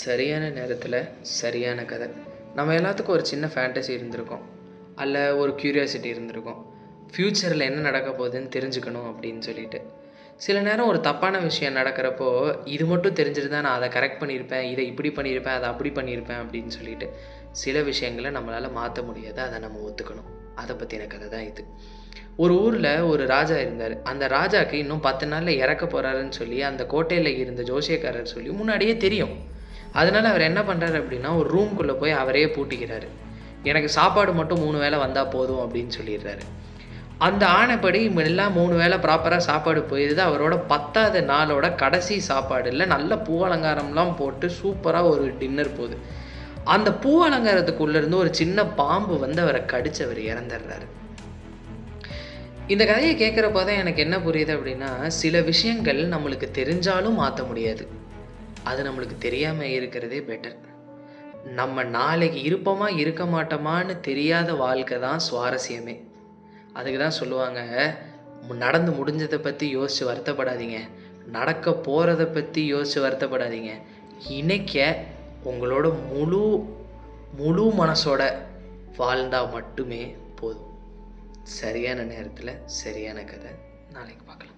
சரியான நேரத்தில் சரியான கதை. நம்ம எல்லாத்துக்கும் ஒரு சின்ன ஃபேண்டஸி இருந்திருக்கும். அல்ல ஒரு க்யூரியாசிட்டி இருந்திருக்கும். ஃப்யூச்சரில் என்ன நடக்க போகுதுன்னு தெரிஞ்சுக்கணும் அப்படின்னு சொல்லிட்டு. சில நேரம் ஒரு தப்பான விஷயம் நடக்கிறப்போ, இது மட்டும் தெரிஞ்சிருந்தா நான் அதை கரெக்ட் பண்ணியிருப்பேன், இதை இப்படி பண்ணியிருப்பேன், அதை அப்படி பண்ணியிருப்பேன் அப்படின்னு சொல்லிட்டு. சில விஷயங்களை நம்மளால் மாற்ற முடியாது, அதை நம்ம ஒத்துக்கணும். அதை பற்றின கதை தான் இது. ஒரு ஊரில் ஒரு ராஜா இருந்தார். அந்த ராஜாவுக்கு இன்னும் 10 நாளில் இறக்க போகிறாருன்னு சொல்லி அந்த கோட்டையில் இருந்த ஜோசியக்காரர் சொல்லி முன்னாடியே தெரியும். அதனால் அவர் என்ன பண்ணுறாரு அப்படின்னா, ஒரு ரூம்குள்ளே போய் அவரையே பூட்டிக்கிறாரு. எனக்கு சாப்பாடு மட்டும் 3 வேளை வந்தால் போதும் அப்படின்னு சொல்லிடுறாரு. அந்த ஆணைப்படி எல்லாம் 3 வேளை ப்ராப்பராக சாப்பாடு போயிடுது. அவரோட 10வது நாளோட கடைசி சாப்பாடில் நல்ல பூ அலங்காரம்லாம் போட்டு சூப்பராக ஒரு டின்னர் போகுது. அந்த பூ அலங்காரத்துக்குள்ளேருந்து ஒரு சின்ன பாம்பு வந்து அவரை கடிச்சு அவர் இறந்துடுறாரு. இந்த கதையை கேட்குறப்போ தான் எனக்கு என்ன புரியுது அப்படின்னா, சில விஷயங்கள் நம்மளுக்கு தெரிஞ்சாலும் மாற்ற முடியாது. அது நம்மளுக்கு தெரியாமல் இருக்கிறதே பெட்டர். நம்ம நாளைக்கு இருப்போமா இருக்க மாட்டோமான்னு தெரியாத வாழ்க்கை தான் சுவாரஸ்யமே. அதுக்கு தான் சொல்லுவாங்க, நடந்து முடிஞ்சதை பற்றி யோசித்து வருத்தப்படாதீங்க, நடக்க போகிறத பற்றி யோசித்து வருத்தப்படாதீங்க. இன்றைக்க உங்களோட முழு மனசோட வாழ்ந்தால் மட்டுமே போதும். சரியான நேரத்தில் சரியான கதை. நாளைக்கு பார்க்கலாம்.